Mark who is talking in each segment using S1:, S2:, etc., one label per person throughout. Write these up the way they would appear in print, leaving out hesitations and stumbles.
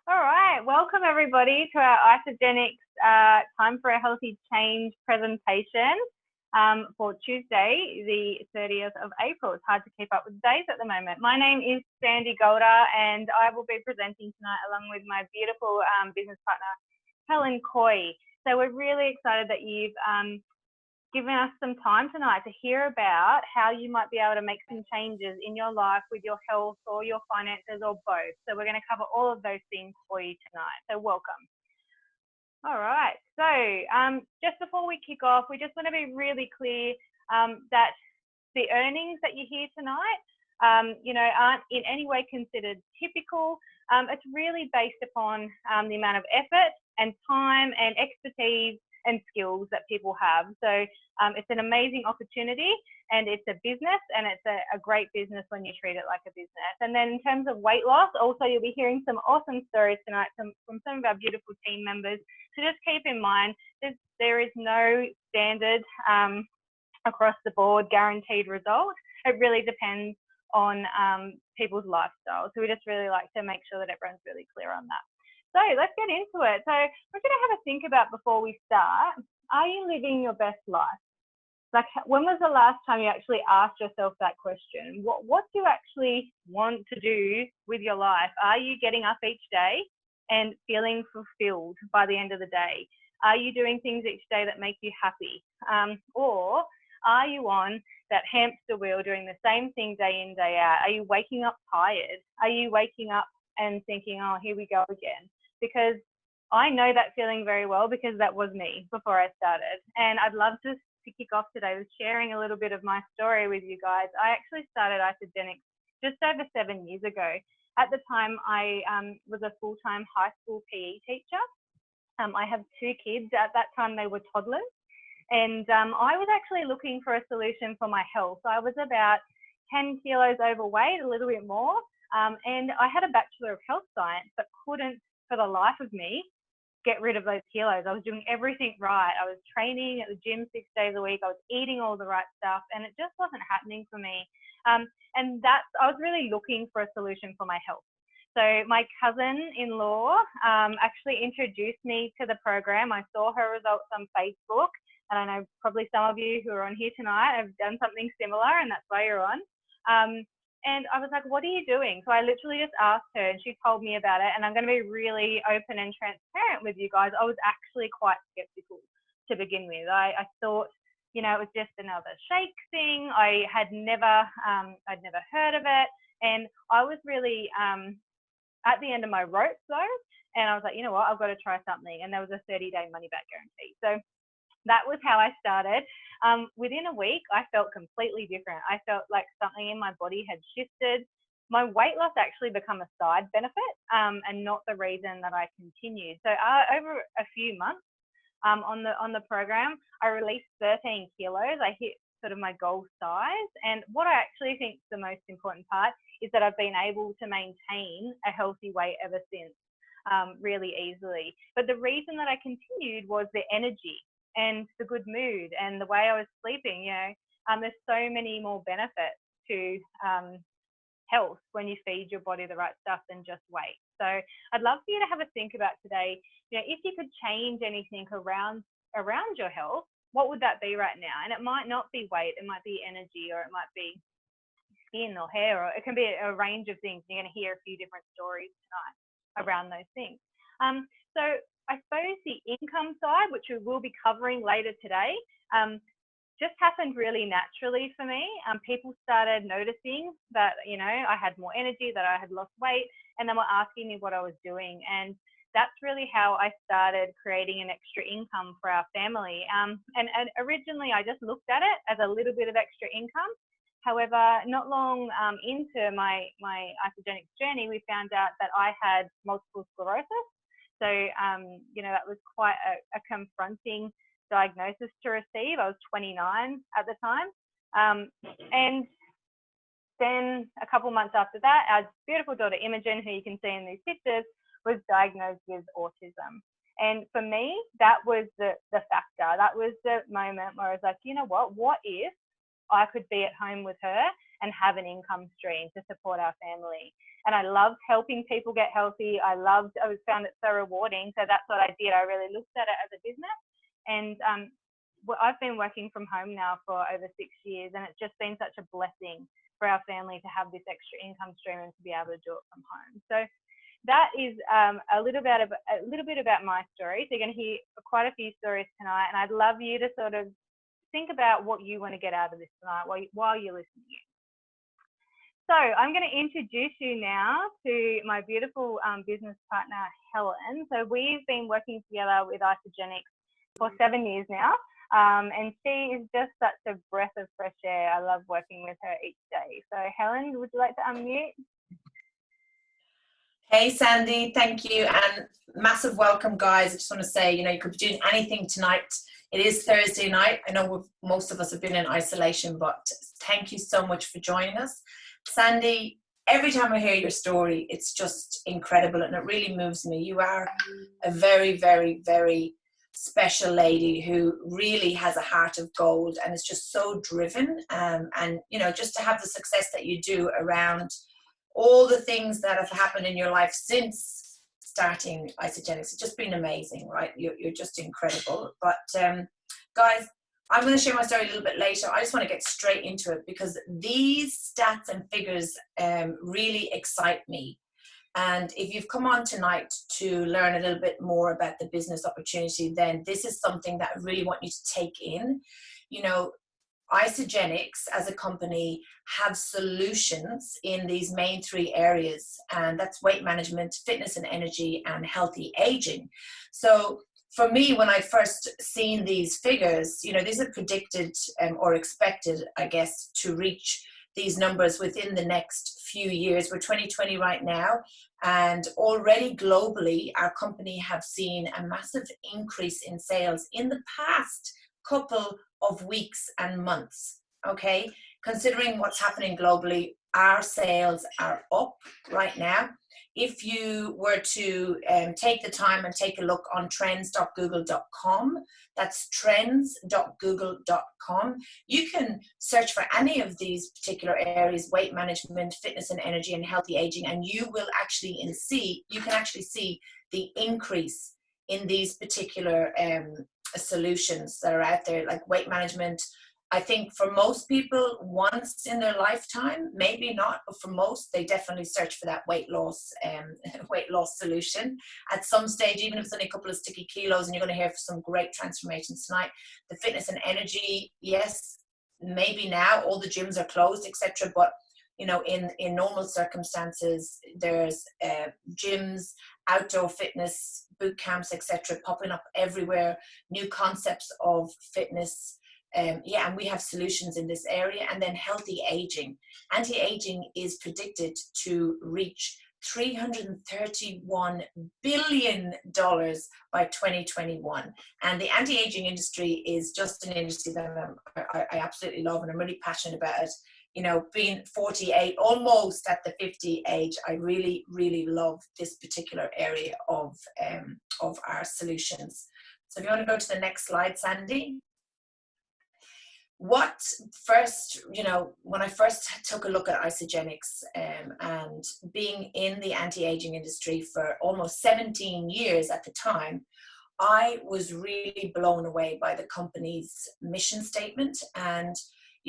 S1: All right, welcome everybody to our Isagenix Time for a Healthy Change presentation for Tuesday, the 30th of April. It's hard to keep up with the days at the moment. My name is Sandy Golder and I will be presenting tonight along with my beautiful business partner, Helen Coy. So we're really excited that you've given us some time tonight to hear about how you might be able to make some changes in your life with your health or your finances or both. So we're going to cover all of those things for you tonight. So welcome. All right. So just before we kick off, we just want to be really clear that the earnings that you hear tonight, aren't in any way considered typical. It's really based upon the amount of effort and time and expertise and skills that people have. So it's an amazing opportunity and it's a business, and it's a great business when you treat it like a business. And then in terms of weight loss, also you'll be hearing some awesome stories tonight from some of our beautiful team members. So just keep in mind, there is no standard across the board guaranteed result. It really depends on people's lifestyle. So we just really like to make sure that everyone's really clear on that. So let's get into it. So we're going to have a think about before we start, are you living your best life? Like, when was the last time you actually asked yourself that question? What do you actually want to do with your life? Are you getting up each day and feeling fulfilled by the end of the day? Are you doing things each day that make you happy? Or are you on that hamster wheel doing the same thing day in, day out? Are you waking up tired? Are you waking up and thinking, oh, here we go again? Because I know that feeling very well, because that was me before I started. And I'd love to kick off today with sharing a little bit of my story with you guys. I actually started Isagenix just over 7 years ago. At the time, I was a full-time high school PE teacher. I have 2 kids. At that time, they were toddlers. And I was actually looking for a solution for my health. I was about 10 kilos overweight, a little bit more. And I had a Bachelor of Health Science, but couldn't, for the life of me, get rid of those kilos. I was doing everything right. I was training at the gym 6 days a week. I was eating all the right stuff, and it just wasn't happening for me. And I was really looking for a solution for my health. So my cousin-in-law actually introduced me to the program. I saw her results on Facebook, and I know probably some of you who are on here tonight have done something similar, and that's why you're on. And I was like, what are you doing? So I literally just asked her, and she told me about it. And I'm going to be really open and transparent with you guys. I was actually quite skeptical to begin with. I thought, it was just another shake thing. I had I'd never heard of it. And I was really at the end of my ropes though. And I was like, you know what, I've got to try something. And there was a 30-day money back guarantee. So that was how I started. Within a week, I felt completely different. I felt like something in my body had shifted. My weight loss actually became a side benefit and not the reason that I continued. So over a few months on the program, I released 13 kilos. I hit sort of my goal size. And what I actually think is the most important part is that I've been able to maintain a healthy weight ever since really easily. But the reason that I continued was the energy and the good mood and the way I was sleeping. There's so many more benefits to health when you feed your body the right stuff than just weight. So I'd love for you to have a think about today, if you could change anything around your health, what would that be right now? And it might not be weight, it might be energy, or it might be skin or hair, or it can be a range of things. You're going to hear a few different stories tonight around those things. So I suppose the income side, which we will be covering later today, just happened really naturally for me. People started noticing that, I had more energy, that I had lost weight, and then were asking me what I was doing. And that's really how I started creating an extra income for our family. And originally I just looked at it as a little bit of extra income. However, not long into my Isagenix journey, we found out that I had multiple sclerosis. So, that was quite a confronting diagnosis to receive. I was 29 at the time. And then a couple months after that, our beautiful daughter Imogen, who you can see in these pictures, was diagnosed with autism. And for me, that was the factor. That was the moment where I was like, you know what if I could be at home with her and have an income stream to support our family. And I loved helping people get healthy. I found it so rewarding. So that's what I did. I really looked at it as a business. And I've been working from home now for over 6 years, and it's just been such a blessing for our family to have this extra income stream and to be able to do it from home. So that is a little bit about my story. So you're going to hear quite a few stories tonight, and I'd love you to sort of think about what you want to get out of this tonight while you're listening. So I'm going to introduce you now to my beautiful business partner, Helen. So we've been working together with Isagenix for 7 years now. And she is just such a breath of fresh air. I love working with her each day. So Helen, would you like to unmute?
S2: Hey Sandy, thank you, and massive welcome, guys. I just want to say, you could be doing anything tonight. It is Thursday night. I know most of us have been in isolation, but thank you so much for joining us. Sandy, every time I hear your story, it's just incredible, and it really moves me. You are a very, very, very special lady who really has a heart of gold and is just so driven, and just to have the success that you do around all the things that have happened in your life since starting Isagenix. It's just been amazing, right? You're just incredible. But guys, I'm going to share my story a little bit later. I just want to get straight into it because these stats and figures really excite me. And if you've come on tonight to learn a little bit more about the business opportunity, then this is something that I really want you to take in. Isagenix as a company have solutions in these main 3 areas, and that's weight management, fitness and energy, and healthy aging. So for me, when I first seen these figures, these are predicted or expected, I guess, to reach these numbers within the next few years. We're 2020 right now, and already globally, our company have seen a massive increase in sales in the past couple of weeks and months. Okay, considering what's happening globally, our sales are up right now. If you were to take the time and take a look on trends.google.com, that's trends.google.com, you can search for any of these particular areas: weight management, fitness and energy, and healthy aging, and you can actually see the increase in these particular solutions that are out there. Like weight management, I think for most people once in their lifetime, maybe not, but for most, they definitely search for that weight loss solution at some stage, even if it's only a couple of sticky kilos. And you're going to hear some great transformations tonight. The fitness and energy, yes, maybe now all the gyms are closed, etc. But in normal circumstances, there's gyms, outdoor fitness boot camps, etc., popping up everywhere. New concepts of fitness. And we have solutions in this area. And then healthy aging. Anti-aging is predicted to reach $331 billion by 2021. And the anti-aging industry is just an industry that I absolutely love, and I'm really passionate about it. Being 48, almost at the 50 age, I really, really love this particular area of our solutions. So if you want to go to the next slide, Sandy. When I first took a look at Isagenix and being in the anti-aging industry for almost 17 years at the time, I was really blown away by the company's mission statement. And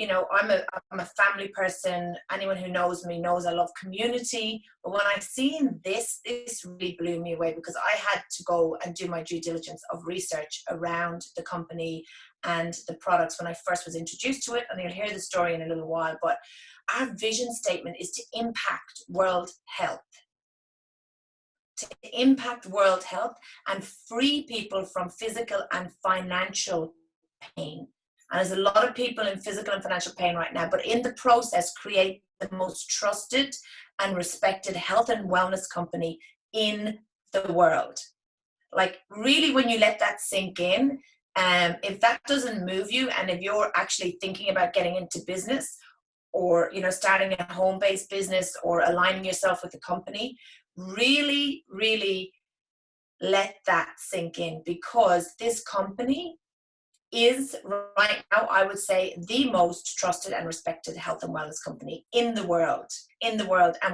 S2: I'm a family person. Anyone who knows me knows I love community. But when I seen this really blew me away, because I had to go and do my due diligence of research around the company and the products when I first was introduced to it. And you'll hear the story in a little while. But our vision statement is to impact world health. To impact world health and free people from physical and financial pain. And there's a lot of people in physical and financial pain right now, but in the process, create the most trusted and respected health and wellness company in the world. Like, really, when you let that sink in, if that doesn't move you, and if you're actually thinking about getting into business, or starting a home-based business, or aligning yourself with a company, really, really let that sink in, because this company is right now, I would say, the most trusted and respected health and wellness company in the world. And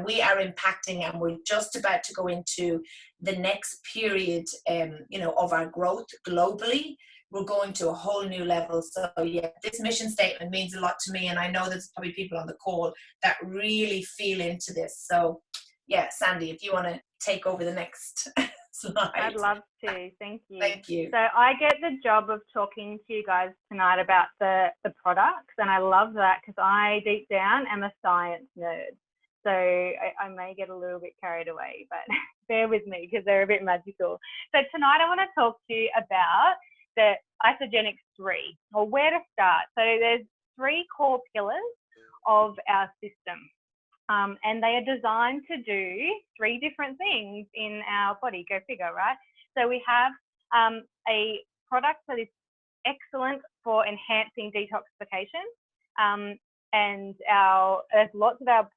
S2: we are impacting, and we're just about to go into the next period, of our growth globally. We're going to a whole new level. So yeah, this mission statement means a lot to me, and I know there's probably people on the call that really feel into this. So yeah, Sandy, if you want to take over the next slide.
S1: I'd love to. Thank you.
S2: Thank you.
S1: So I get the job of talking to you guys tonight about the products, and I love that because I deep down am a science nerd. So I may get a little bit carried away, but bear with me because they're a bit magical. So tonight I want to talk to you about the Isagenix 3, or where to start. So there's 3 core pillars of our system. And they are designed to do 3 different things in our body. Go figure, right? So we have a product that is excellent for enhancing detoxification. And there's lots of our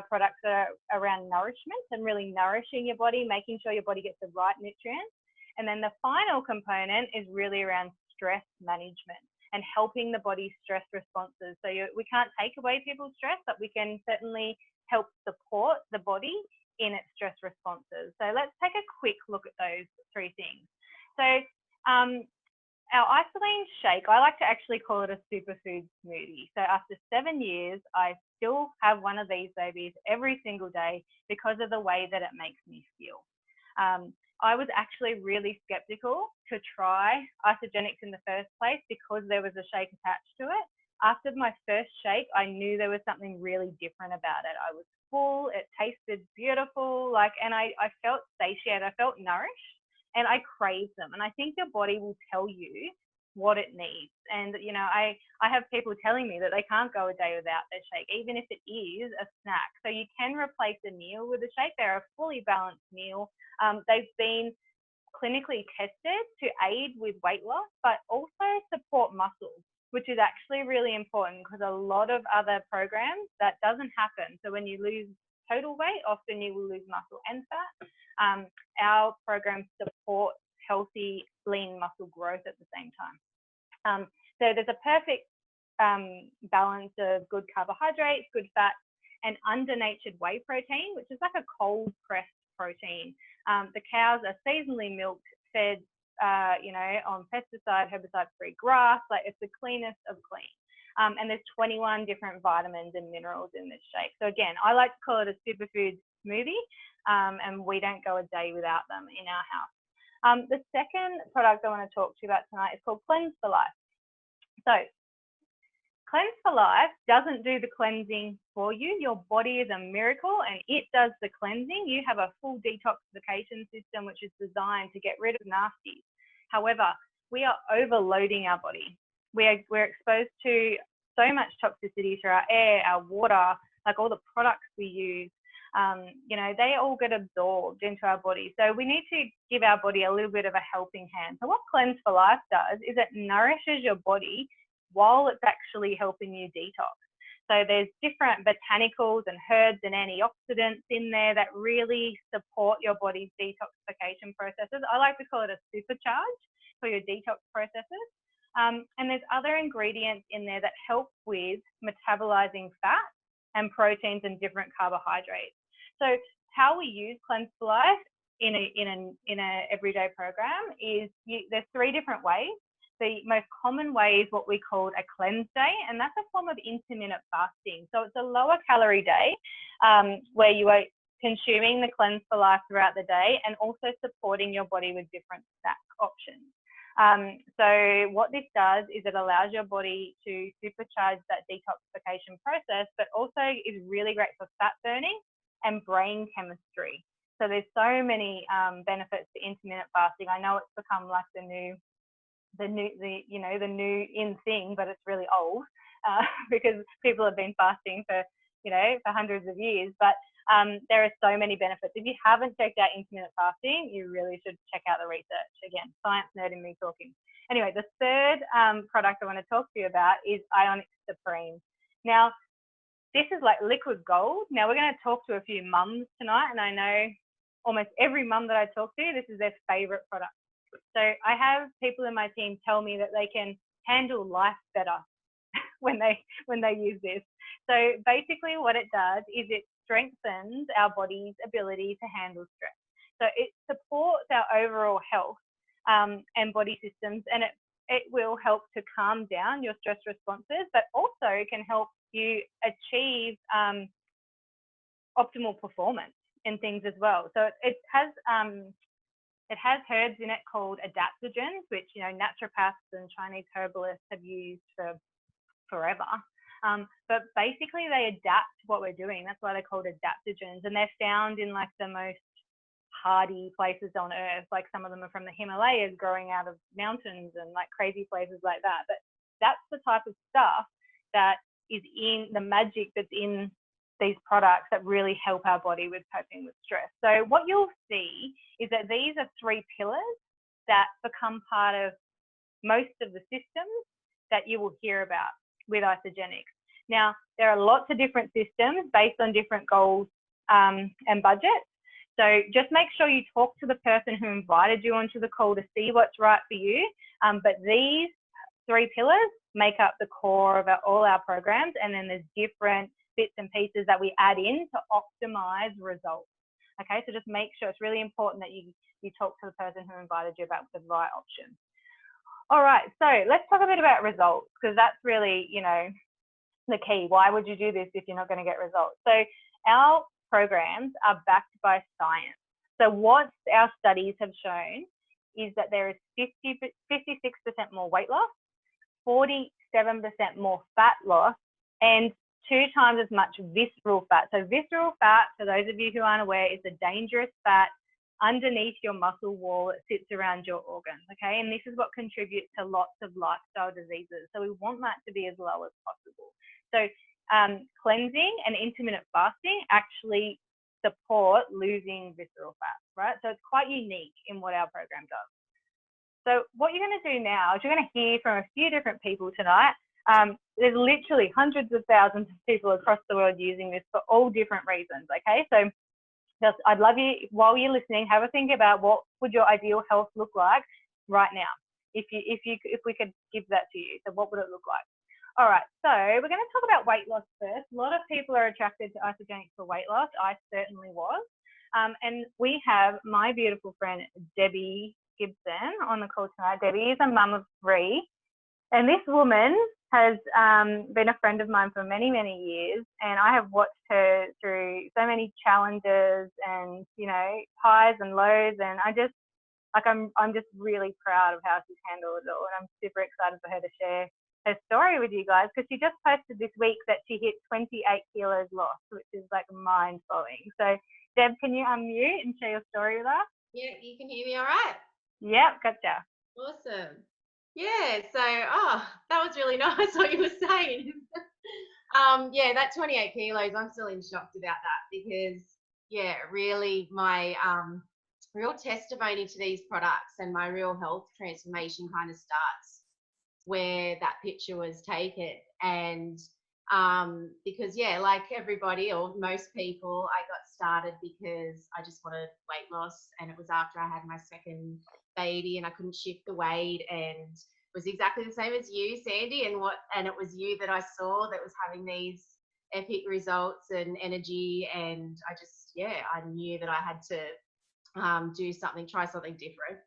S1: products that are around nourishment and really nourishing your body, making sure your body gets the right nutrients. And then the final component is really around stress management and helping the body's stress responses. So we can't take away people's stress, but we can certainly help support the body in its stress responses. So let's take a quick look at those 3 things. So our Isoline shake, I like to actually call it a superfood smoothie. So after 7 years, I still have one of these babies every single day because of the way that it makes me feel. I was actually really skeptical to try Isagenix in the first place because there was a shake attached to it. After my first shake, I knew there was something really different about it. I was full, it tasted beautiful, and I felt satiated, I felt nourished, and I craved them. And I think your body will tell you what it needs. And, I have people telling me that they can't go a day without their shake, even if it is a snack. So you can replace a meal with a shake. They're a fully balanced meal. They've been clinically tested to aid with weight loss, but also support muscles, which is actually really important because a lot of other programs, that doesn't happen. So when you lose total weight, often you will lose muscle and fat. Our program supports healthy, lean muscle growth at the same time. So there's a perfect balance of good carbohydrates, good fats, and under-natured whey protein, which is like a cold-pressed protein. The cows are seasonally milked, fed on pesticide, herbicide-free grass. It's the cleanest of clean. And there's 21 different vitamins and minerals in this shake. So again, I like to call it a superfood smoothie, and we don't go a day without them in our house. The second product I want to talk to you about tonight is called Cleanse for Life. So Cleanse for Life doesn't do the cleansing for you. Your body is a miracle and it does the cleansing. You have a full detoxification system which is designed to get rid of nasties. However, we are overloading our body. We're exposed to so much toxicity through our air, our water, like all the products we use. They all get absorbed into our body. So we need to give our body a little bit of a helping hand. So what Cleanse for Life does is it nourishes your body while it's actually helping you detox. So there's different botanicals and herbs and antioxidants in there that really support your body's detoxification processes. I like to call it a supercharge for your detox processes. And there's other ingredients in there that help with metabolizing fat and proteins and different carbohydrates. So how we use Cleanse for Life in a everyday program is there's 3 different ways. The most common way is what we call a cleanse day, and that's a form of intermittent fasting. So it's a lower calorie day where you are consuming the Cleanse for Life throughout the day and also supporting your body with different snack options. So what this does is it allows your body to supercharge that detoxification process, but also is really great for fat burning and brain chemistry. So there's so many benefits to intermittent fasting. I know it's become like the new in thing, but it's really old because people have been fasting for hundreds of years. But there are so many benefits. If you haven't checked out intermittent fasting, you really should check out the research. Again, science nerd in me talking. Anyway, the third product I want to talk to you about is Ionix Supreme. Now, this is like liquid gold. Now, we're going to talk to a few mums tonight, and I know almost every mum that I talk to, this is their favorite product. So I have people in my team tell me that they can handle life better when they use this. So basically what it does is it strengthens our body's ability to handle stress. So it supports our overall health and body systems, and it will help to calm down your stress responses, but also can help you achieve optimal performance in things as well. So it has herbs in it called adaptogens, which, you know, naturopaths and Chinese herbalists have used for forever. But basically they adapt what we're doing. That's why they're called adaptogens, and they're found in like the most hardy places on earth. Like some of them are from the Himalayas, growing out of mountains and like crazy places like that. But that's the type of stuff that is in the magic that's in these products that really help our body with coping with stress. So what you'll see is that these are 3 pillars that become part of most of the systems that you will hear about with Isagenix. Now, there are lots of different systems based on different goals and budgets. So just make sure you talk to the person who invited you onto the call to see what's right for you. But these 3 pillars make up the core of all our programs, and then there's different bits and pieces that we add in to optimize results. Okay, so just make sure, it's really important that you talk to the person who invited you about the right option. All right, so let's talk a bit about results, because that's really, you know, the key. Why would you do this if you're not going to get results? So our programs are backed by science. So what our studies have shown is that there is 56% more weight loss, 47% more fat loss, and 2 times as much visceral fat. So visceral fat, for those of you who aren't aware, is a dangerous fat underneath your muscle wall that sits around your organs, okay? And this is what contributes to lots of lifestyle diseases. So we want that to be as low as possible. So cleansing and intermittent fasting actually support losing visceral fat, right? So it's quite unique in what our program does. So what you're going to do now is you're going to hear from a few different people tonight. There's literally hundreds of thousands of people across the world using this for all different reasons, okay? So I'd love you, while you're listening, have a think about what would your ideal health look like right now, if we could give that to you. So what would it look like? All right, so we're going to talk about weight loss first. A lot of people are attracted to Isagenix for weight loss. I certainly was. And we have my beautiful friend, Debbie Gibson, on the call tonight. Debbie is a mum of 3. And this woman has been a friend of mine for many, many years. And I have watched her through so many challenges and, you know, highs and lows. And I'm just really proud of how she's handled it all. And I'm super excited for her to share her story with you guys, because she just posted this week that she hit 28 kilos lost, which is like mind blowing. So Deb, can you unmute and share your story with us?
S3: Yeah, you can hear me all right?
S1: Yep, gotcha.
S3: Awesome. Yeah, so that was really nice what you were saying. Yeah, that 28 kilos, I'm still in shock about that, because yeah, really my real testimony to these products and my real health transformation kind of starts where that picture was taken. And because yeah, like everybody or most people, I got started because I just wanted weight loss, and it was after I had my second baby and I couldn't shift the weight, and it was exactly the same as you, Sandy, and it was you that I saw that was having these epic results and energy, and I knew that I had to try something different.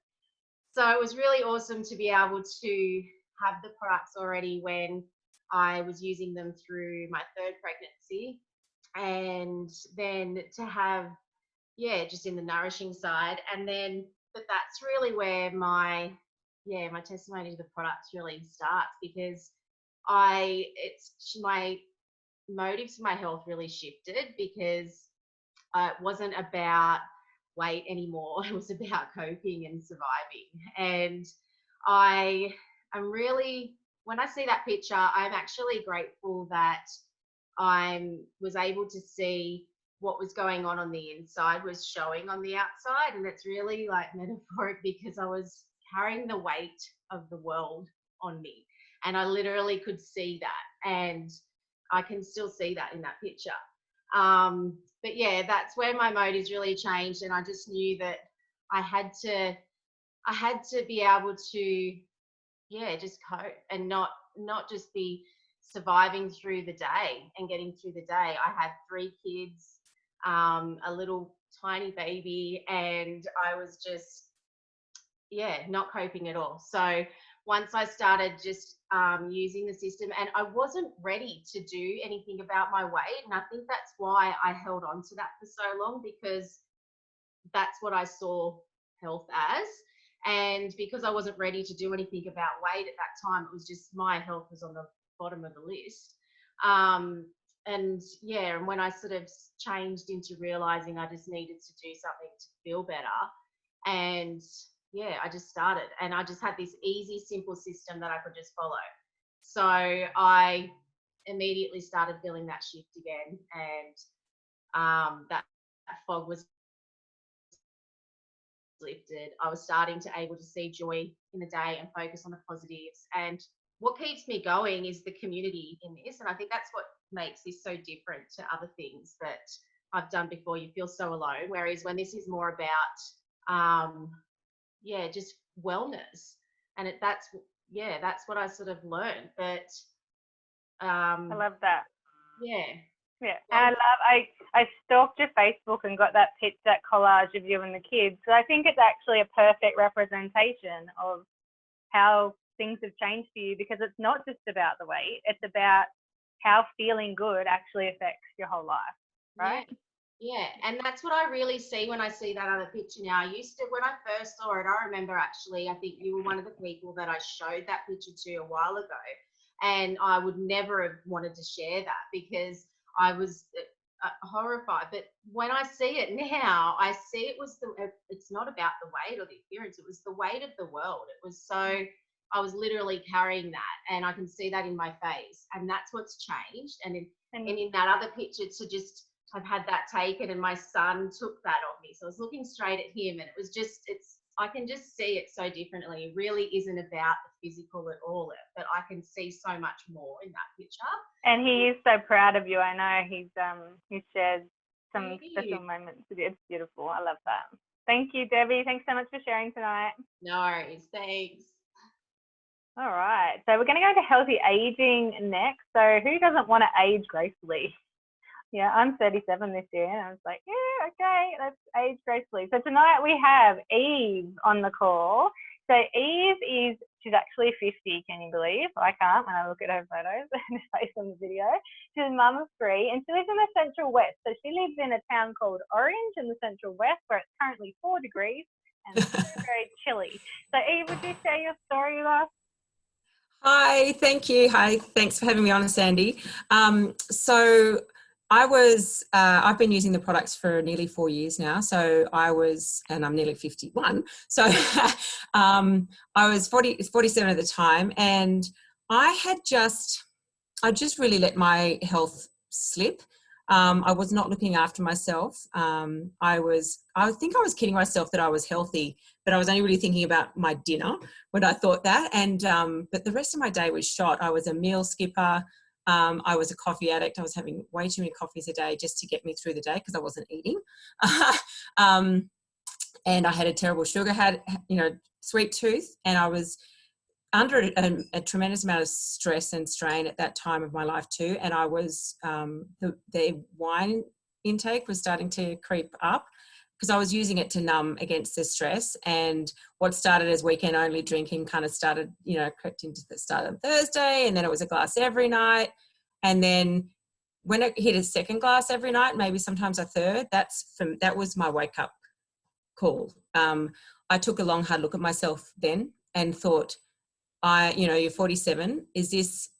S3: So it was really awesome to be able to have the products already when I was using them through my 3rd pregnancy, and then to have, just in the nourishing side. And then that's really where my testimony to the products really starts, because my motives for my health really shifted, because it wasn't about weight anymore. It was about coping and surviving. And I'm really, when I see that picture, I'm actually grateful that I was able to see what was going on the inside was showing on the outside. And it's really like metaphoric, because I was carrying the weight of the world on me, and I literally could see that, and I can still see that in that picture. But yeah, that's where my motives really changed, and I just knew that I had to be able to yeah, just cope and not just be surviving through the day and getting through the day. I had 3 kids, a little tiny baby, and I was just, yeah, not coping at all. So once I started just using the system, and I wasn't ready to do anything about my weight, and I think that's why I held on to that for so long, because that's what I saw health as. And because I wasn't ready to do anything about weight at that time, it was just my health was on the bottom of the list. And yeah, and when I sort of changed into realizing I just needed to do something to feel better, and yeah, I just started, and I just had this easy, simple system that I could just follow. So I immediately started feeling that shift again, and that fog was lifted. I was starting to able to see joy in the day and focus on the positives. And what keeps me going is the community in this. And I think that's what makes this so different to other things that I've done before. You feel so alone. Whereas when this is more about, yeah, just wellness. And that's what I sort of learned. That,
S1: I love that.
S3: yeah.
S1: Yeah, and I stalked your Facebook and got that that collage of you and the kids. So I think it's actually a perfect representation of how things have changed for you, because it's not just about the weight, it's about how feeling good actually affects your whole life, right?
S3: Yeah, and that's what I really see when I see that other picture now. I used to, when I first saw it, I remember actually, I think you were one of the people that I showed that picture to a while ago, and I would never have wanted to share that because I was horrified. But when I see it now, I see it's not about the weight or the appearance. It was the weight of the world. It was so, I was literally carrying that, and I can see that in my face, and that's what's changed. And in that other picture, to just have had that taken, and my son took that of me. So I was looking straight at him, and it was just, I can just see it so differently. It really isn't about the physical at all, but I can see so much more in that picture.
S1: And he is so proud of you. I know he shares some special moments with you. It's beautiful. I love that. Thank you, Debbie. Thanks so much for sharing tonight.
S3: No worries. Thanks.
S1: All right. So we're going to go to healthy aging next. So who doesn't want to age gracefully? Yeah, I'm 37 this year, and I was like, yeah, okay, let's age gracefully. So tonight we have Eve on the call. So Eve she's actually 50, can you believe? I can't when I look at her photos and based on the video. She's a mum of 3, and she lives in the Central West. So she lives in a town called Orange in the Central West, where it's currently 4 degrees and it's very chilly. So Eve, would you share your story with us?
S4: Hi, thank you. Hi, thanks for having me on, Sandy. So I've been using the products for nearly 4 years now. So and I'm nearly 51. So I was 47 at the time, and I just really let my health slip. I was not looking after myself. I think I was kidding myself that I was healthy, but I was only really thinking about my dinner when I thought that. And but the rest of my day was shot. I was a meal skipper. I was a coffee addict. I was having way too many coffees a day just to get me through the day because I wasn't eating. And I had a terrible sugar, sweet tooth, and I was under a tremendous amount of stress and strain at that time of my life too. And I was, the wine intake was starting to creep up because I was using it to numb against the stress. And what started as weekend only drinking kind of started, crept into the start of Thursday, and then it was a glass every night. And then when it hit a second glass every night, maybe sometimes a third, that was my wake up call. I took a long, hard look at myself then and thought, you're 47. Is this,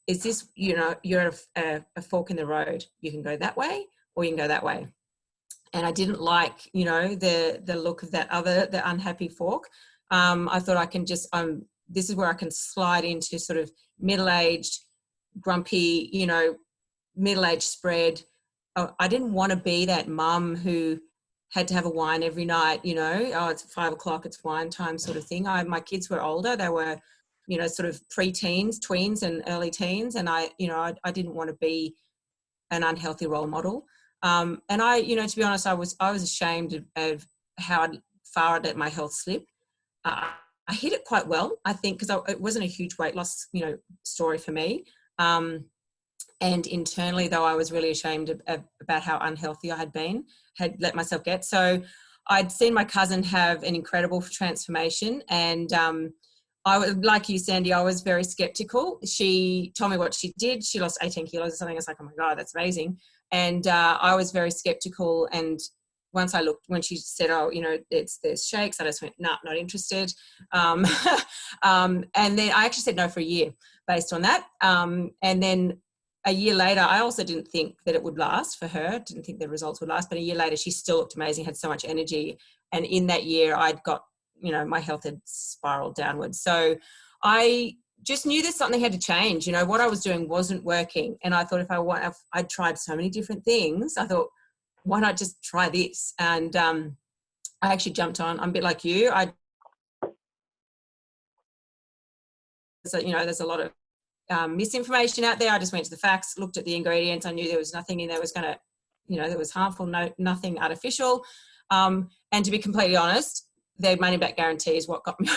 S4: you're a fork in the road. You can go that way or you can go that way. And I didn't like, the look of the unhappy fork. I thought I can just, this is where I can slide into sort of middle-aged, grumpy, middle-aged spread. I didn't want to be that mum who had to have a wine every night, it's 5 o'clock, it's wine time sort of thing. My kids were older. They were, sort of pre-teens, tweens and early teens. And I didn't want to be an unhealthy role model. And I, to be honest, I was ashamed of how far I'd let my health slip. I I hit it quite well, I think, because it wasn't a huge weight loss, story for me. And internally, though, I was really ashamed about how unhealthy I had let myself get. So I'd seen my cousin have an incredible transformation, and I was, like you, Sandy, I was very skeptical. She told me what she did. She lost 18 kilos or something. I was like, oh my God, that's amazing. And I was very skeptical. And once I looked, when she said, oh, there's shakes, I just went, nah, not interested. And then I actually said no for a year based on that. And then a year later, I also didn't think that it would last for her. Didn't think the results would last. But a year later, she still looked amazing, had so much energy. And in that year, I'd got, my health had spiraled downwards. So I just knew that something had to change. What I was doing wasn't working. And I thought I'd tried so many different things. I thought, why not just try this? And I actually jumped on. I'm a bit like you. There's a lot of misinformation out there. I just went to the facts, looked at the ingredients. I knew there was nothing in there was going to, that was harmful, nothing artificial. And to be completely honest, their money back guarantee is what got me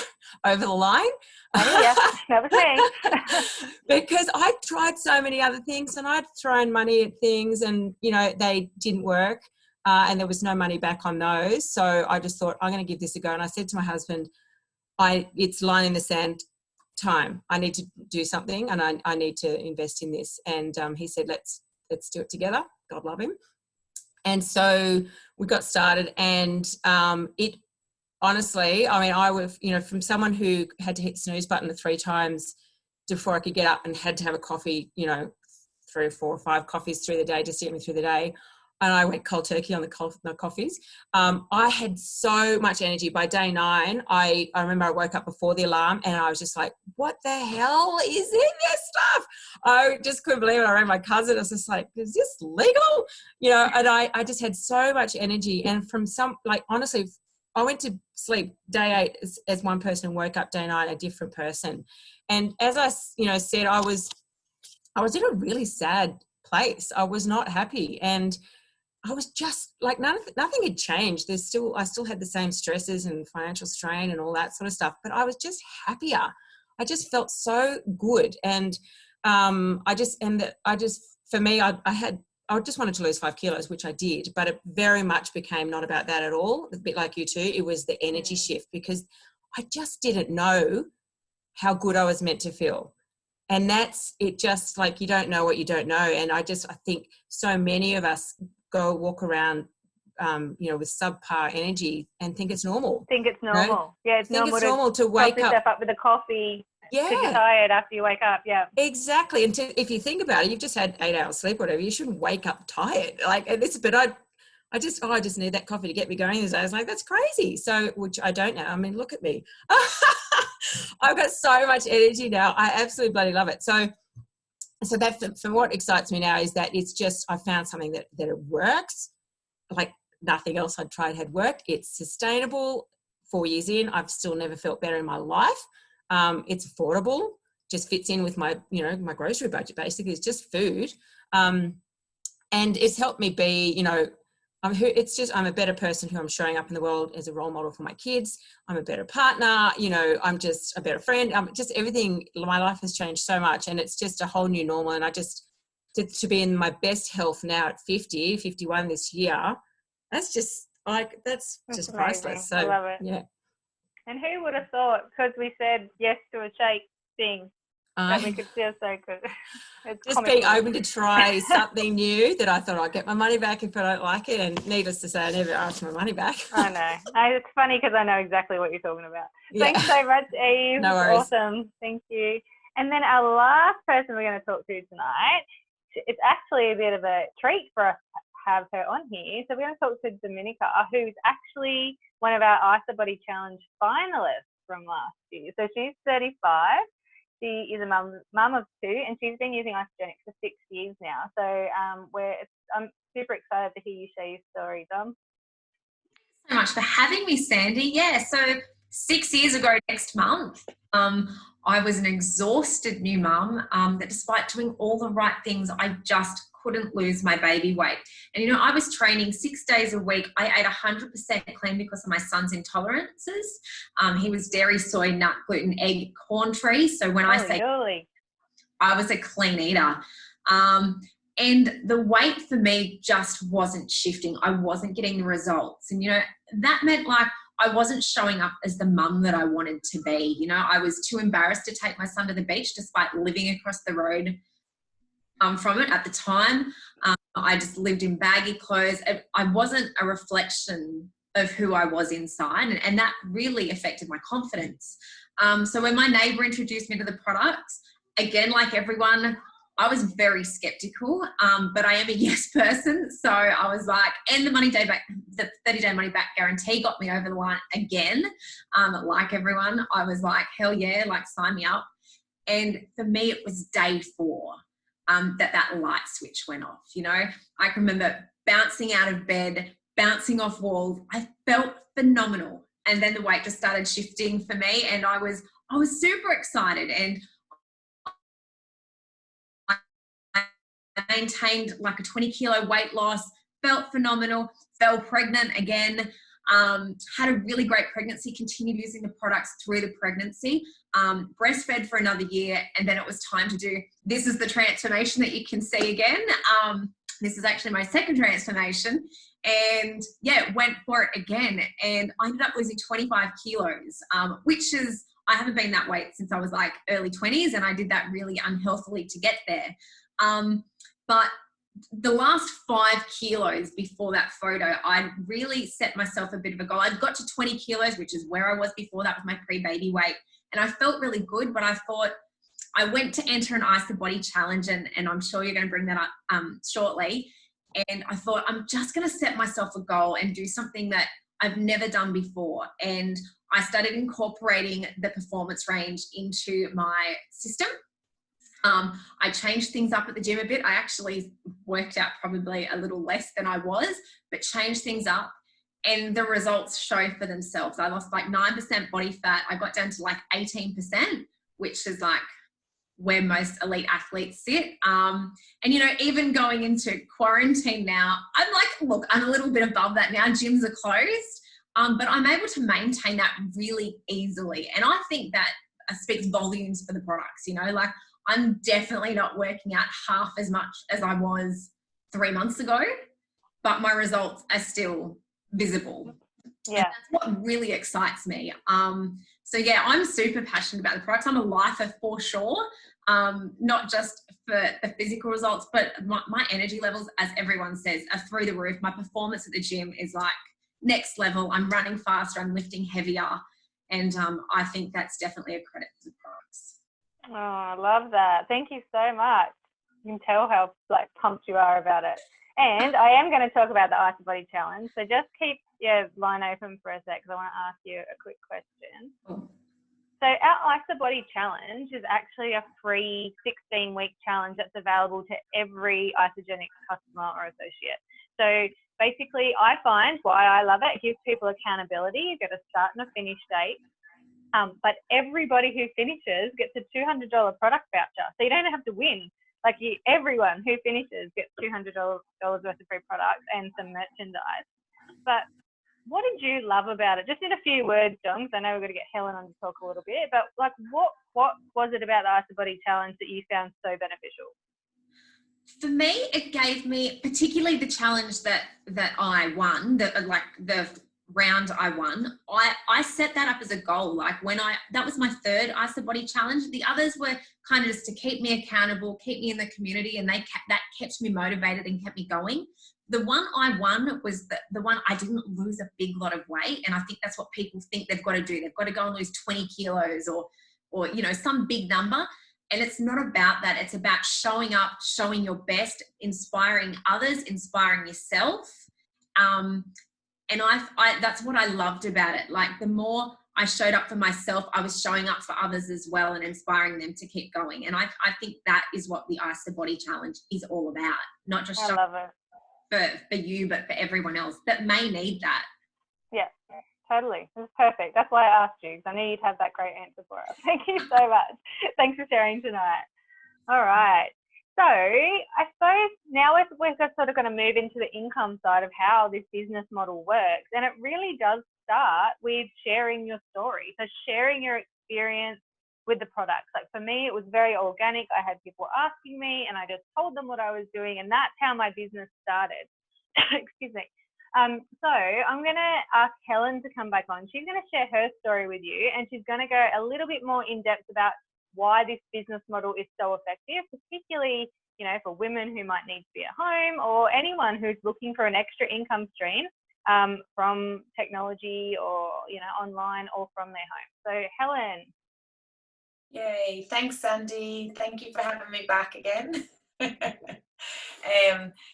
S4: over the line.
S1: Yeah, never say.
S4: Because I tried so many other things, and I'd thrown money at things, and they didn't work, and there was no money back on those. So I just thought, I'm going to give this a go. And I said to my husband, it's line in the sand time. I need to do something, and I need to invest in this. And he said, let's do it together. God love him. And so we got started, and it honestly, I was, from someone who had to hit snooze button 3 times before I could get up, and had to have a coffee, 3 or 4 or 5 coffees through the day just to get me through the day. And I went cold turkey on the coffees. I had so much energy. By day 9, I remember I woke up before the alarm, and I was just like, what the hell is in this stuff? I just couldn't believe it. I rang my cousin. I was just like, is this legal? And I just had so much energy. And from honestly, I went to sleep day 8 as one person and woke up day 9 a different person. And as I, said, I was in a really sad place. I was not happy, and I was just like, nothing had changed. I still had the same stresses and financial strain and all that sort of stuff, but I was just happier. I just felt so good. And for me, I just wanted to lose 5 kilos, which I did, but it very much became not about that at all. A bit like you too. It was the energy shift, because I just didn't know how good I was meant to feel. And that's it. Just like, you don't know what you don't know. And I think so many of us walk around, with subpar energy and think it's normal.
S1: Yeah, it's normal
S4: to wake
S1: yourself up with a coffee.
S4: Yeah.
S1: To get tired after you wake up. Yeah.
S4: Exactly. And if you think about it, you've just had 8 hours sleep, whatever. You shouldn't wake up tired. But I just need that coffee to get me going these days. I was like, that's crazy. So, which I don't now. I mean, look at me. I've got so much energy now. I absolutely bloody love it. So that, for what excites me now, is that it's just, I found something that it works. Like nothing else I'd tried had worked. It's sustainable. 4 years in, I've still never felt better in my life. It's affordable, just fits in with my, my grocery budget. Basically, it's just food. And it's helped me be, I'm a better person who I'm showing up in the world as a role model for my kids. I'm a better partner, I'm just a better friend. Just everything, my life has changed so much, and it's just a whole new normal. And I just, to be in my best health now at 51 this year, that's just that's just
S1: amazing.
S4: Priceless. So,
S1: I love it.
S4: Yeah.
S1: And who would have thought, because we said yes to a shake thing, that we could feel so good.
S4: Just being open to try something new, that I thought I'd get my money back if I don't like it. And needless to say, I never asked my money back.
S1: I know. It's funny because I know exactly what you're talking about.
S4: Yeah.
S1: Thanks so much, Eve.
S4: No worries.
S1: Awesome. Thank you. And then our last person we're going to talk to tonight, it's actually a bit of a treat for us to have her on here. So we're going to talk to Dominica, who's actually one of our IsaBody Challenge finalists from last year. So she's 35. She is a mum of 2, and she's been using Isagenix for 6 years now. So I'm super excited to hear you share your story, Dom.
S5: Thanks so much for having me, Sandy. Yeah, so 6 years ago next month, I was an exhausted new mum that, despite doing all the right things, I just couldn't lose my baby weight. And, I was training 6 days a week. I ate 100% clean because of my son's intolerances. He was dairy, soy, nut, gluten, egg, corn free. So when I say I was a clean eater. And the weight for me just wasn't shifting. I wasn't getting the results. And, that meant like I wasn't showing up as the mum that I wanted to be. I was too embarrassed to take my son to the beach despite living across the road from it at the time. I just lived in baggy clothes. I wasn't a reflection of who I was inside, and that really affected my confidence. So when my neighbour introduced me to the products, again, like everyone, I was very skeptical, but I am a yes person. So I was like, and the 30-day money back guarantee got me over the line again. Like everyone, I was like, hell yeah, like sign me up. And for me, it was day 4 that light switch went off. I can remember bouncing out of bed, bouncing off walls. I felt phenomenal. And then the weight just started shifting for me, and I was super excited, and I maintained like a 20-kilo weight loss, felt phenomenal, fell pregnant again, had a really great pregnancy, continued using the products through the pregnancy, breastfed for another year, and then it was time to do, this is the transformation that you can see again. This is actually my second transformation, and went for it again, and I ended up losing 25 kilos, which is, I haven't been that weight since I was like early 20s, and I did that really unhealthily to get there. But the last 5 kilos before that photo, I really set myself a bit of a goal. I'd got to 20 kilos, which is where I was before. That was my pre-baby weight. And I felt really good, but I thought, I went to enter an Ice the Body challenge, and I'm sure you're going to bring that up shortly. And I thought, I'm just going to set myself a goal and do something that I've never done before. And I started incorporating the performance range into my system. I changed things up at the gym a bit. I actually worked out probably a little less than I was, but changed things up, and the results show for themselves. I lost like 9% body fat. I got down to like 18%, which is like where most elite athletes sit. And, even going into quarantine now, I'm like, look, I'm a little bit above that now. Gyms are closed, but I'm able to maintain that really easily. And I think that speaks volumes for the products, like, I'm definitely not working out half as much as I was 3 months ago, but my results are still visible.
S1: Yeah.
S5: And that's what really excites me. So I'm super passionate about the products. I'm a lifer for sure, not just for the physical results, but my energy levels, as everyone says, are through the roof. My performance at the gym is like next level. I'm running faster, I'm lifting heavier, and I think that's definitely a credit to the products.
S1: Oh, I love that. Thank you so much. You can tell how pumped you are about it. And I am going to talk about the Ice the Body challenge. So just keep your line open for a sec, because I want to ask you a quick question. So our Ice the Body challenge is actually a free 16-week challenge that's available to every Isagenix customer or associate. So basically, I find why I love it. It gives people accountability. You get a start and a finish date. But everybody who finishes gets a $200 product voucher. So you don't have to win. Everyone who finishes gets $200 worth of free products and some merchandise. But what did you love about it? Just in a few words, John, because I know we're going to get Helen on to talk a little bit. But what was it about the Ice the Body challenge that you found so beneficial?
S5: For me, it gave me, particularly the challenge that I won, the round I won, I set that up as a goal. That was my third Ice the Body challenge. The others were kind of just to keep me accountable, keep me in the community, and that kept me motivated and kept me going. The one I won was the one I didn't lose a big lot of weight, and I think that's what people think they've got to do. They've got to go and lose 20 kilos or some big number. And it's not about that. It's about showing up, showing your best, inspiring others, inspiring yourself. And that's what I loved about it. Like, the more I showed up for myself, I was showing up for others as well and inspiring them to keep going. And I think that is what the Ice the Body challenge is all about. Not just showing up for you, but for everyone else that may need that.
S1: Yeah, totally. This is perfect. That's why I asked you, because I knew you'd have that great answer for us. Thank you so much. Thanks for sharing tonight. All right. So I suppose now we're sort of going to move into the income side of how this business model works. And it really does start with sharing your story. So sharing your experience with the products. Like for me, it was very organic. I had people asking me and I just told them what I was doing. And that's how my business started. Excuse me. So I'm going to ask Helen to come back on. She's going to share her story with you, and she's going to go a little bit more in depth about why this business model is so effective, particularly, you know, for women who might need to be at home or anyone who's looking for an extra income stream from technology or, you know, online or from their home. So Helen.
S2: Yay, thanks Sandy. Thank you for having me back again.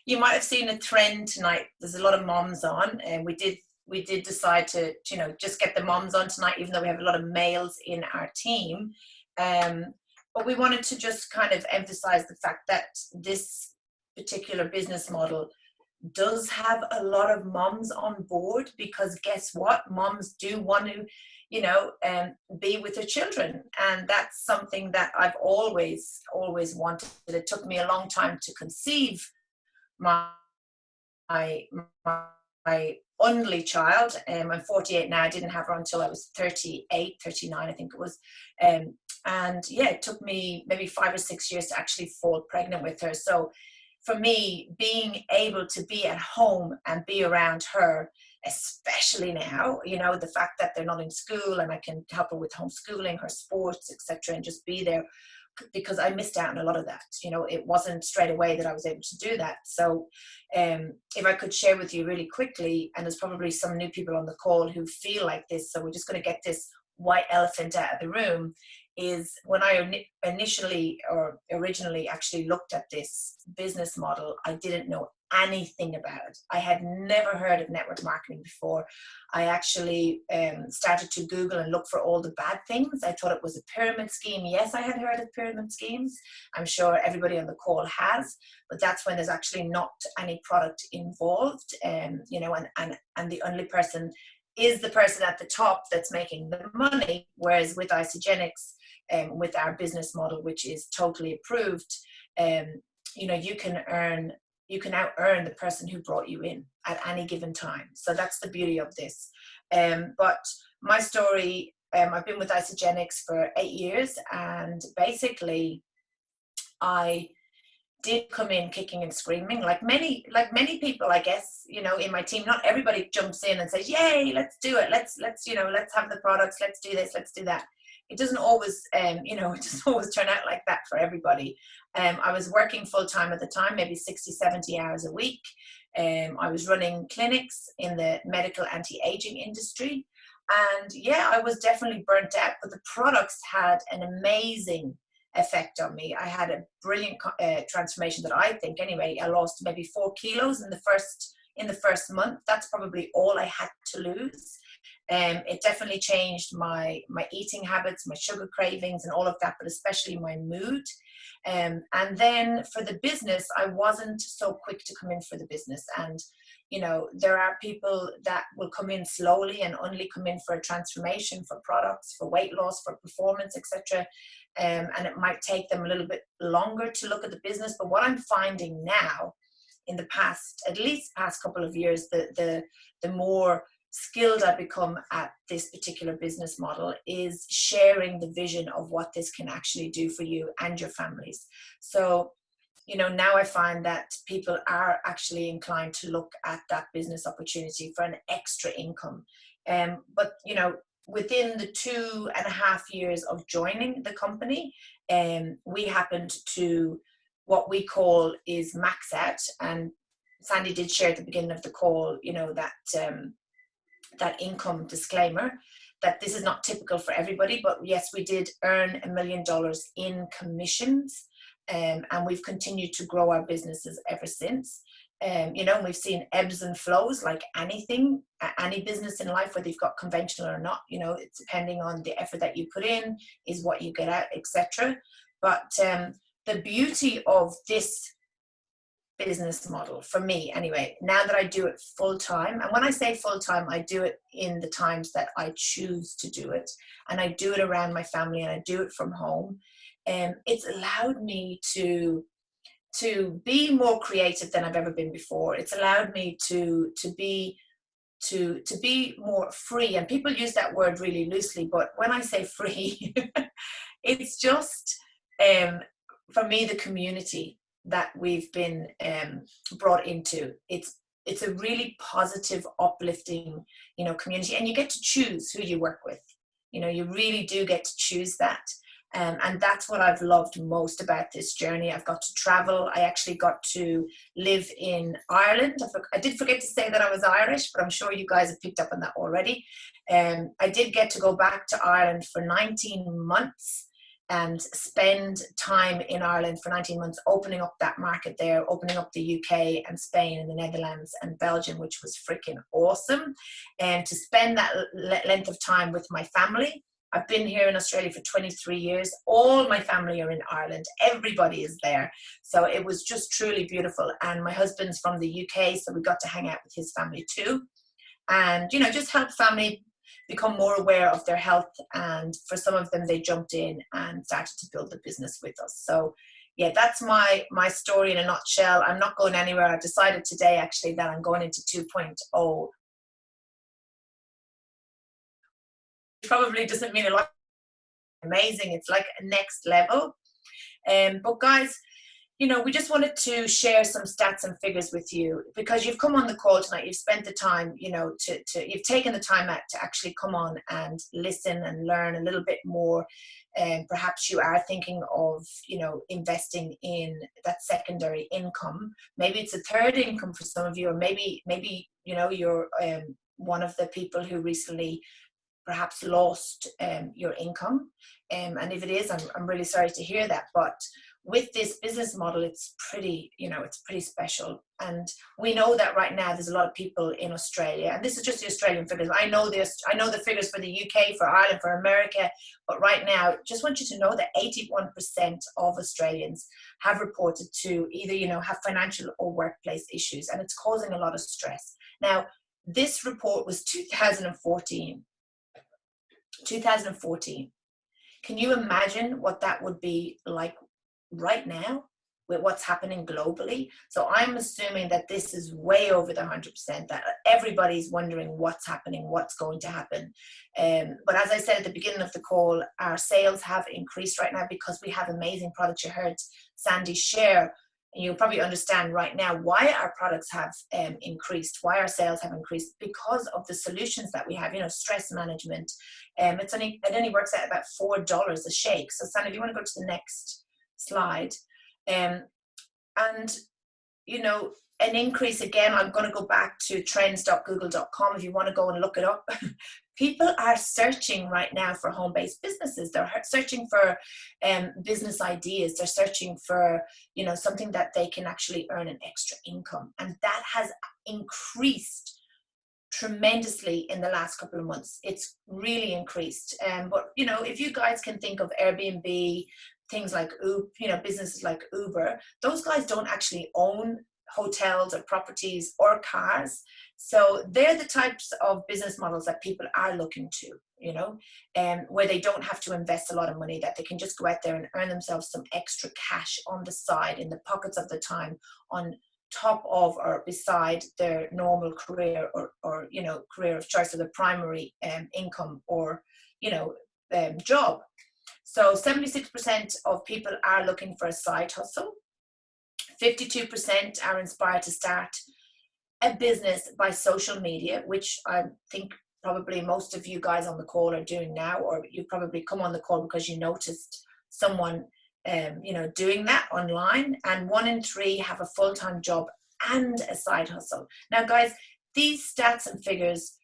S2: You might have seen a trend tonight. There's a lot of moms on, and we did decide to, you know, just get the moms on tonight, even though we have a lot of males in our team. But we wanted to just kind of emphasize the fact that this particular business model does have a lot of moms on board, because guess what? Moms do want to, you know, be with their children. And that's something that I've always wanted. It took me a long time to conceive my only child. I'm 48 now. I didn't have her until I was 38, 39, I think it was. And yeah, it took me maybe 5 or 6 years to actually fall pregnant with her. So for me, being able to be at home and be around her, especially now, you know, the fact that they're not in school and I can help her with homeschooling, her sports, etc., and just be there, because I missed out on a lot of that. You know, it wasn't straight away that I was able to do that. So if I could share with you really quickly, and there's probably some new people on the call who feel like this, so we're just going to get this white elephant out of the room, is when I originally actually looked at this business model, I didn't know anything about it. I had never heard of network marketing before. I actually started to Google and look for all the bad things. I thought it was a pyramid scheme. Yes, I had heard of pyramid schemes. I'm sure everybody on the call has, but that's when there's actually not any product involved. You know, and the only person is the person at the top that's making the money. Whereas with Isagenix, with our business model, which is totally approved, you know, you can out earn the person who brought you in at any given time. So that's the beauty of this. But my story, I've been with Isagenix for 8 years, and basically I did come in kicking and screaming, like many people, I guess, you know, in my team. Not everybody jumps in and says, yay, let's do it, let's you know, let's have the products, let's do this, let's do that. It doesn't always you know, it doesn't always turn out like that for everybody. I was working full-time at the time, maybe 60-70 hours a week. I was running clinics in the medical anti-aging industry, and yeah, I was definitely burnt out, but the products had an amazing effect on me. I had a brilliant transformation that I think, anyway. I lost maybe 4 kilos in the first month. That's probably all I had to lose. It definitely changed my eating habits, my sugar cravings and all of that, but especially my mood. And then for the business, I wasn't so quick to come in for the business. And, you know, there are people that will come in slowly and only come in for a transformation, for products, for weight loss, for performance, etc. And it might take them a little bit longer to look at the business. But what I'm finding now, in the past, at least past couple of years, the more skilled I become at this particular business model, is sharing the vision of what this can actually do for you and your families. So, you know, now I find that people are actually inclined to look at that business opportunity for an extra income. But, you know, within the 2.5 years of joining the company, we happened to what we call is max out. And Sandy did share at the beginning of the call, you know, that that income disclaimer, that this is not typical for everybody, but yes, we did earn $1 million in commissions, and we've continued to grow our businesses ever since. You know, we've seen ebbs and flows like anything, any business in life, whether you've got conventional or not. You know, it's depending on the effort that you put in, is what you get out, etc. But the beauty of this business model, for me anyway, now that I do it full time, and when I say full time, I do it in the times that I choose to do it, and I do it around my family, and I do it from home. It's allowed me to to be more creative than I've ever been before. It's allowed me to be more free. And people use that word really loosely, but when I say free, it's just for me, the community that we've been brought into. It's a really positive, uplifting, community, and you get to choose who you work with. You really do get to choose that. And that's what I've loved most about this journey. I've got to travel. I actually got to live in Ireland. I did forget to say that I was Irish, but I'm sure you guys have picked up on that already. I did get to go back to Ireland for 19 months and spend time in Ireland for 19 months, opening up that market there, opening up the UK and Spain and the Netherlands and Belgium, which was freaking awesome. And to spend that length of time with my family. I've been here in Australia for 23 years. All my family are in Ireland. Everybody is there. So it was just truly beautiful. And my husband's from the UK, so we got to hang out with his family too. And, just help family become more aware of their health. And for some of them, they jumped in and started to build the business with us. So yeah, that's my story in a nutshell. I'm not going anywhere. I've decided today actually that I'm going into 2.0. Probably doesn't mean a lot. Amazing. It's like a next level. But guys, we just wanted to share some stats and figures with you because you've come on the call tonight. You've spent the time, you've taken the time out to actually come on and listen and learn a little bit more. And perhaps you are thinking of, investing in that secondary income. Maybe it's a third income for some of you, or maybe, you're one of the people who recently perhaps lost your income. And if it is, I'm really sorry to hear that. But with this business model, it's pretty special. And we know that right now there's a lot of people in Australia, and this is just the Australian figures. I know the figures for the UK, for Ireland, for America, but right now, just want you to know that 81% of Australians have reported to either, have financial or workplace issues, and it's causing a lot of stress. Now, this report was 2014. 2014. Can you imagine what that would be like right now with what's happening globally? So I'm assuming that this is way over the 100%, that everybody's wondering what's happening, what's going to happen. But as I said at the beginning of the call, our sales have increased right now because we have amazing products. You heard Sandy share. And you'll probably understand right now why our products have increased, why our sales have increased, because of the solutions that we have, stress management. It only works out about $4 a shake. So Sandy, if you want to go to the next slide. And, an increase again, I'm going to go back to trends.google.com if you want to go and look it up. People are searching right now for home-based businesses. They're searching for business ideas. They're searching for, something that they can actually earn an extra income. And that has increased tremendously in the last couple of months. It's really increased. But, if you guys can think of Airbnb, things like businesses like Uber, those guys don't actually own hotels or properties or cars. So they're the types of business models that people are looking to, where they don't have to invest a lot of money, that they can just go out there and earn themselves some extra cash on the side, in the pockets of the time, on top of or beside their normal career or career of choice, or the primary income or, job. So 76% of people are looking for a side hustle. 52% are inspired to start a business by social media, which I think probably most of you guys on the call are doing now, or you probably come on the call because you noticed someone, doing that online. And 1 in 3 have a full-time job and a side hustle. Now, guys, these stats and figures,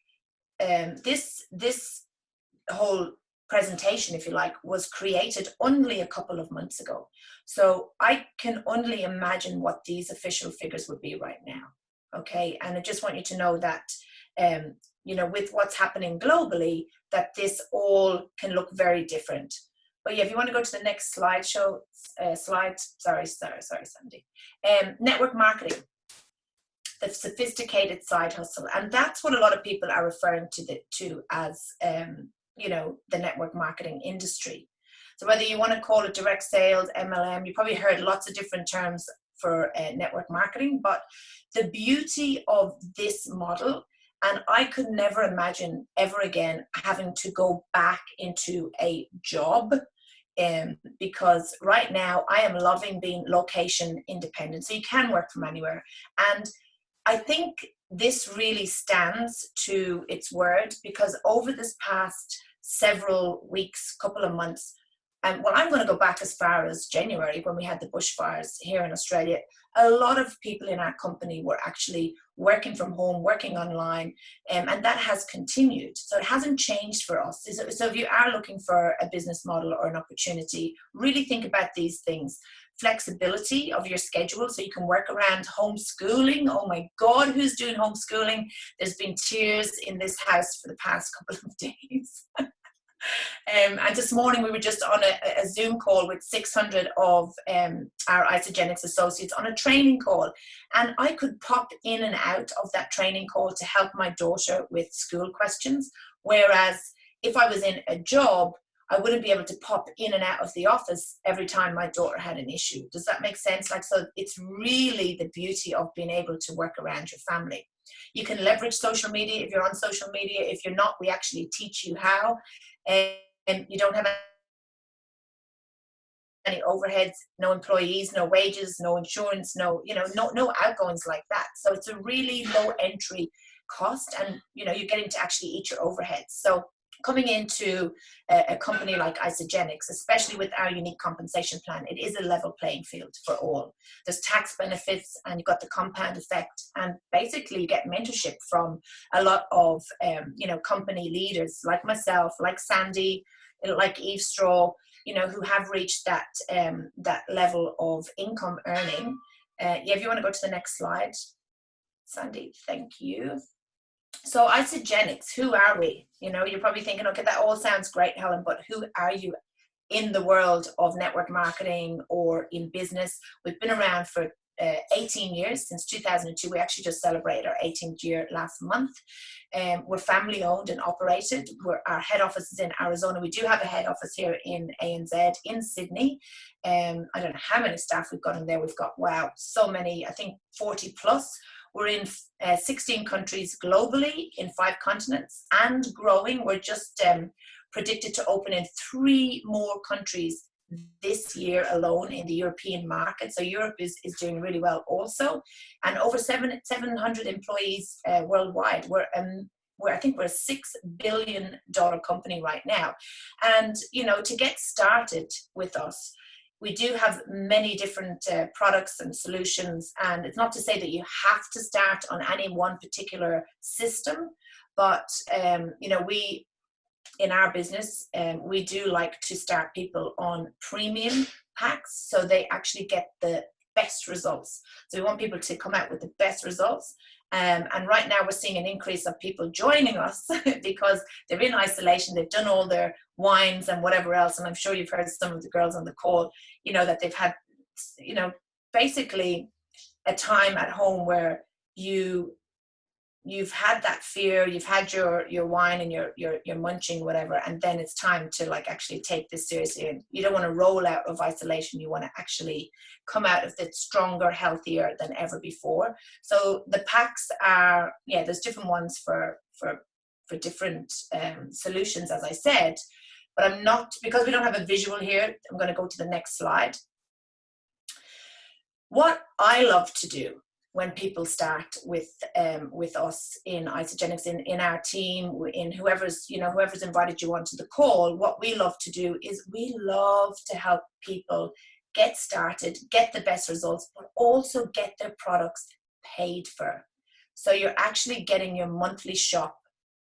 S2: this whole presentation, if you like, was created only a couple of months ago. So I can only imagine what these official figures would be right now. Okay. And I just want you to know that, with what's happening globally, that this all can look very different. But yeah, if you want to go to the next slide, sorry, Sandy. Network marketing, the sophisticated side hustle. And that's what a lot of people are referring to as, the network marketing industry. So whether you want to call it direct sales, MLM, you probably heard lots of different terms for network marketing. But the beauty of this model, and I could never imagine ever again having to go back into a job, because right now I am loving being location independent. So you can work from anywhere. And I think this really stands to its word, because over this past several weeks, couple of months, and well, I'm going to go back as far as January when we had the bushfires here in Australia. A lot of people in our company were actually working from home, working online, and that has continued. So it hasn't changed for us. So if you are looking for a business model or an opportunity, really think about these things. Flexibility of your schedule, so you can work around homeschooling. Oh my God, who's doing homeschooling? There's been tears in this house for the past couple of days. And this morning we were just on a Zoom call with 600 of our Isagenix associates on a training call, and I could pop in and out of that training call to help my daughter with school questions, whereas if I was in a job, I wouldn't be able to pop in and out of the office every time my daughter had an issue. Does that make sense? Like, so it's really the beauty of being able to work around your family. You can leverage social media if you're on social media. If you're not, we actually teach you how. And you don't have any overheads, no employees, no wages, no insurance, no outgoings like that. So it's a really low entry cost, and you're getting to actually eat your overheads. So coming into a company like Isagenix, especially with our unique compensation plan, it is a level playing field for all. There's tax benefits, and you've got the compound effect, and basically you get mentorship from a lot of company leaders like myself, like Sandy, like Eve Straw, who have reached that level of income earning. If you want to go to the next slide, Sandy, thank you. So Isagenix, who are we? You're probably thinking, okay, that all sounds great, Helen, but who are you in the world of network marketing or in business? We've been around for 18 years, since 2002. We actually just celebrated our 18th year last month. We're family owned and operated. Our head office is in Arizona. We do have a head office here in ANZ in Sydney. I don't know how many staff we've got in there. We've got, wow, so many, I think 40 plus. We're in 16 countries globally, in 5 continents, and growing. We're just predicted to open in 3 more countries this year alone in the European market. So Europe is doing really well also. And over 700 employees worldwide. I think we're a $6 billion company right now. And, to get started with us, we do have many different products and solutions, and it's not to say that you have to start on any one particular system, but we in our business we do like to start people on premium packs, so they actually get the best results. So we want people to come out with the best results. And right now we're seeing an increase of people joining us because they're in isolation, they've done all their wines and whatever else. And I'm sure you've heard some of the girls on the call, that they've had, basically a time at home where you've had that fear, you've had your wine and your munching, whatever, and then it's time to actually take this seriously. And you don't want to roll out of isolation. You want to actually come out of it stronger, healthier than ever before. So the packs are, there's different ones for different solutions, as I said, but I'm not, because we don't have a visual here, I'm going to go to the next slide. What I love to do when people start with us in Isagenix, in our team, in whoever's invited you onto the call, what we love to do is we love to help people get started, get the best results, but also get their products paid for. So you're actually getting your monthly shop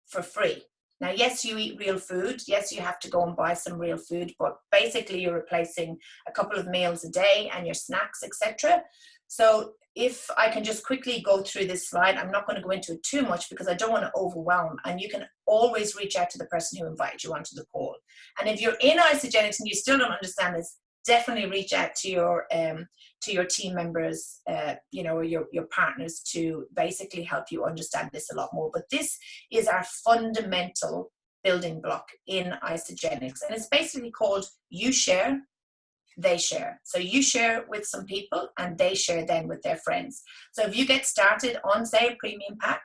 S2: for free. Now, yes, you eat real food. Yes, you have to go and buy some real food, but basically you're replacing a couple of meals a day and your snacks, etc. So if I can just quickly go through this slide, I'm not going to go into it too much because I don't want to overwhelm, and you can always reach out to the person who invited you onto the call. And if you're in Isagenix and you still don't understand this, definitely reach out to your team members, or your partners to basically help you understand this a lot more. But this is our fundamental building block in Isagenix, and it's basically called You Share, they share. So you share with some people and they share then with their friends. So if you get started on, say, a premium pack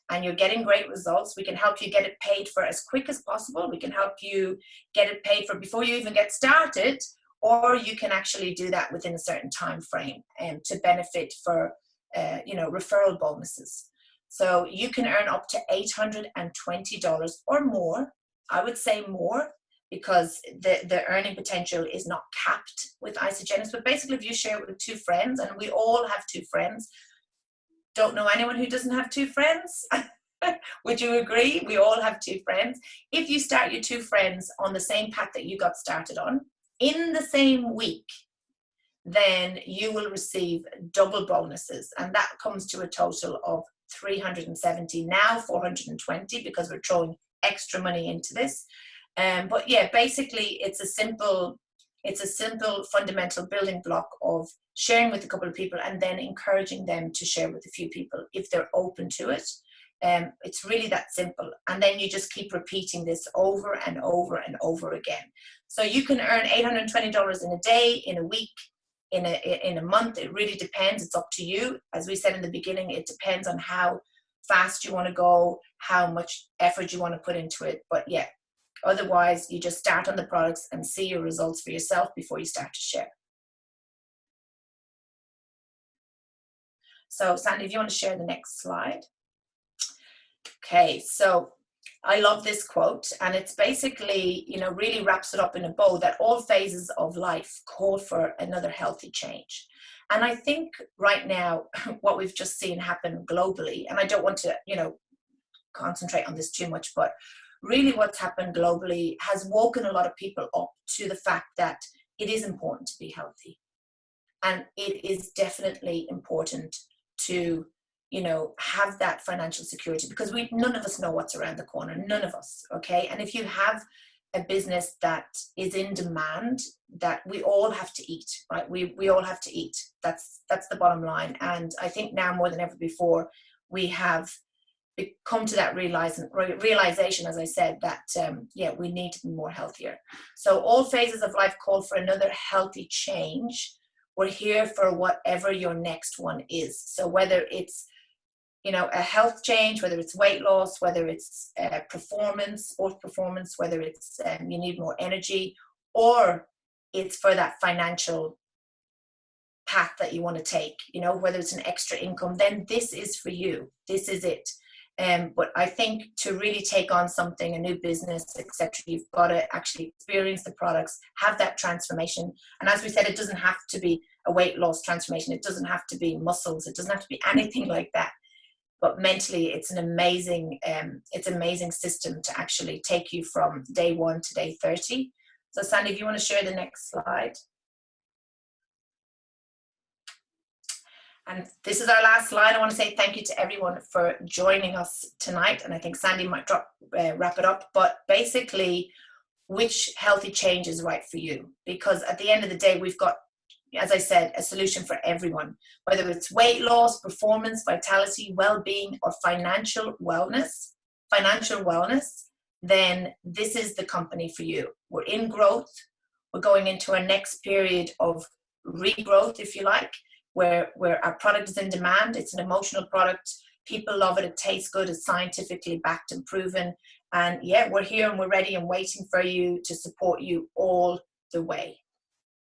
S2: and you're getting great results, we can help you get it paid for as quick as possible. We can help you get it paid for before you even get started, or you can actually do that within a certain time frame and to benefit for referral bonuses. So you can earn up to $820 or more. I would say more, because the earning potential is not capped with Isagenix. But basically, if you share it with 2 friends, and we all have 2 friends, don't know anyone who doesn't have 2 friends. Would you agree? We all have 2 friends. If you start your 2 friends on the same path that you got started on in the same week, then you will receive double bonuses, and that comes to a total of 370, now 420, because we're throwing extra money into this. But yeah, basically it's a simple fundamental building block of sharing with a couple of people and then encouraging them to share with a few people if they're open to it. It's really that simple. And then you just keep repeating this over and over and over again. So you can earn $820 in a day, in a week, in a month. It really depends. It's up to you. As we said in the beginning, it depends on how fast you want to go, how much effort you want to put into it. But yeah, otherwise you just start on the products and see your results for yourself before you start to share. So Sandy, if you want to share the next slide. Okay, so I love this quote, and it's basically, really wraps it up in a bow that all phases of life call for another healthy change. And I think right now, what we've just seen happen globally, and I don't want to, concentrate on this too much, but really what's happened globally has woken a lot of people up to the fact that it is important to be healthy. And it is definitely important to have that financial security, because none of us know what's around the corner, none of us, okay? And if you have a business that is in demand, that we all have to eat, right? We all have to eat. That's the bottom line. And I think now more than ever before, we have come to that realization, as I said, that we need to be more healthier. So all phases of life call for another healthy change. We're here for whatever your next one is. So whether it's a health change, whether it's weight loss, whether it's performance, sports performance, whether it's you need more energy, or it's for that financial path that you want to take, whether it's an extra income, then this is for you. This is it. But I think to really take on something, a new business, etc., you've got to actually experience the products, have that transformation. And as we said, it doesn't have to be a weight loss transformation. It doesn't have to be muscles. It doesn't have to be anything like that. But mentally, it's an amazing system to actually take you from day 1 to day 30. So Sandy, if you want to share the next slide. And this is our last slide. I want to say thank you to everyone for joining us tonight. And I think Sandy might wrap it up. But basically, which healthy change is right for you? Because at the end of the day, we've got, as I said, a solution for everyone, whether it's weight loss, performance, vitality, well-being, or financial wellness, then this is the company for you. We're in growth. We're going into our next period of regrowth, if you like, where our product is in demand. It's an emotional product. People love it. It tastes good. It's scientifically backed and proven. And yeah, we're here and we're ready and waiting for you to support you all the way.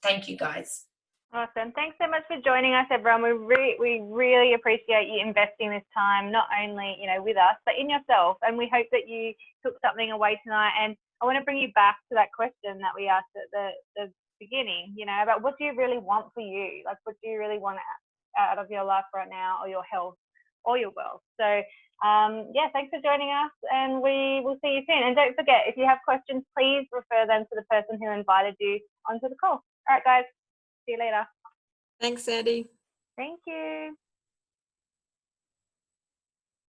S2: Thank you, guys.
S1: Awesome. Thanks so much for joining us, everyone. We really appreciate you investing this time, not only, with us, but in yourself. And we hope that you took something away tonight. And I want to bring you back to that question that we asked at the beginning, about what do you really want for you? Like, what do you really want out of your life right now, or your health, or your wealth? So, thanks for joining us, and we will see you soon. And don't forget, if you have questions, please refer them to the person who invited you onto the call. All right, guys. See you later.
S4: Thanks, Sandy.
S1: Thank you.